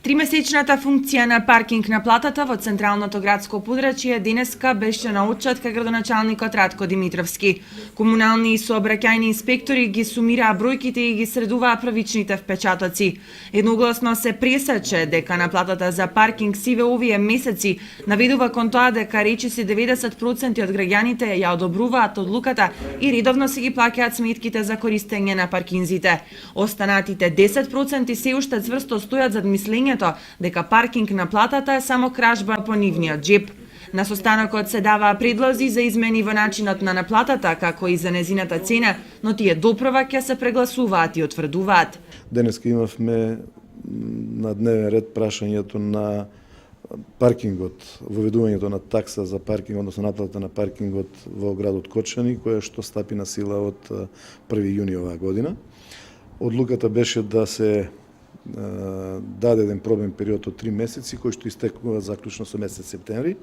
Тримесечната функција на паркинг на платата во централното градско подрачје денеска беше научат кај градоначалникот Ратко Димитровски. Комунални и сообраќајни инспектори ги сумираа бројките и ги средуваа првичните впечатоци. Едногласно се пресече дека на платата за паркинг сиве овие месеци наведува кон тоа дека речиси 90% од граѓаните ја одобруваат одлуката и редовно си ги плаќаат сметките за користење на паркинзите. Останатите 10% се уште цврсто стојат зад мислењето дека паркинг на платата е само кражба по нивниот џеб. На состанокот се даваа предлози за измени во начинот на наплатата, како и за незината цена, но тие допрва ќе се прегласуваат и утврдуваат. Денеска имавме на дневен ред прашањето на паркингот, воведувањето на такса за паркинг, односно наплата на паркингот во градот Кочани, која што стапи на сила од 1 јуни оваа година. Одлуката беше да се даде еден пробен период од 3 месеци, кој што истекува заклучно со месец септември.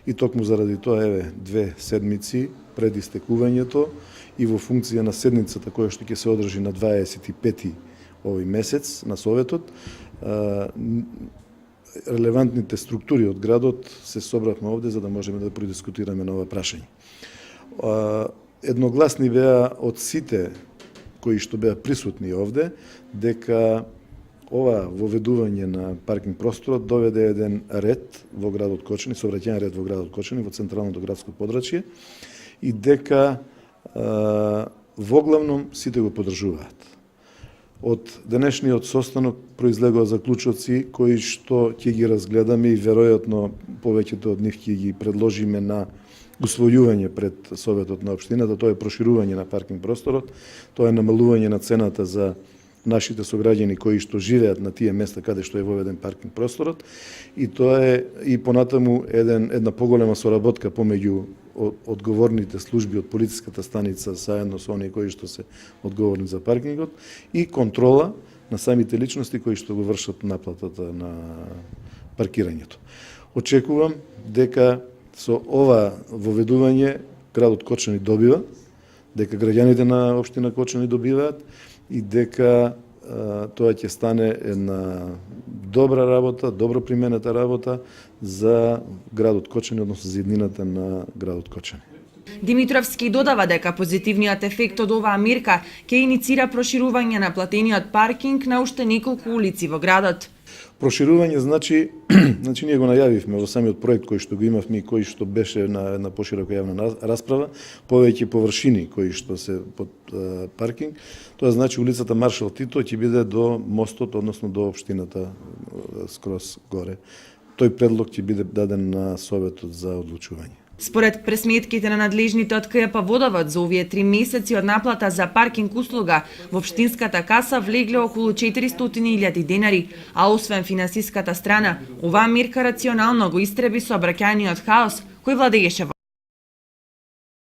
И токму заради тоа, 2 седмици пред истекувањето и во функција на седницата која што ќе се одржи на 25 овој месец на Советот, релевантните структури од градот се собравме овде за да можеме да продискутираме на ова прашање. Едногласни беа од сите кои што беа присутни овде дека ова воведување на паркинг просторот доведе еден ред во градот Кочани, сообраќајен ред во градот Кочани, во централното градско подрачје, и дека воглавном сите го поддржуваат. Од денешниот состанок произлегува заклучоци кои што ќе ги разгледаме и веројатно повеќето од нив ќе ги предложиме на усвојување пред Советот на општината. Тоа е проширување на паркинг просторот, тоа е намалување на цената за нашите сограѓани кои што живеат на тие места каде што е воведен паркинг просторот, и тоа е и понатаму една поголема соработка помеѓу одговорните служби од полициската станица заедно со оние кои што се одговорни за паркингот и контрола на самите личности кои што го вршат наплатата на паркирањето. Очекувам дека со ова воведување градот Кочани добива, дека граѓаните на општина Кочани добиваат и дека тоа ќе стане една добра работа, добро применета работа за градот Кочани, односно за иднината на градот Кочани. Димитровски додава дека позитивниот ефект од оваа мерка ќе иницира проширување на платениот паркинг на уште неколку улици во градот. Проширување значи ние го најавивме во самиот проект кој што го имавме и кој што беше на една поширока јавна расправа, повеќе површини кои што се под паркинг. Тоа значи улицата Маршал Тито ќе биде до мостот, односно до општината скроз горе. Тој предлог ќе биде даден на Советот за одлучување. Според пресметките на надлежните од КП Водовод за овие 3 месеци од наплата за паркинг услуга во општинската каса влегле околу 400.000 денари, а освен финансиската страна, оваа мерка рационално го истреби сообраќајниот хаос кој владееше во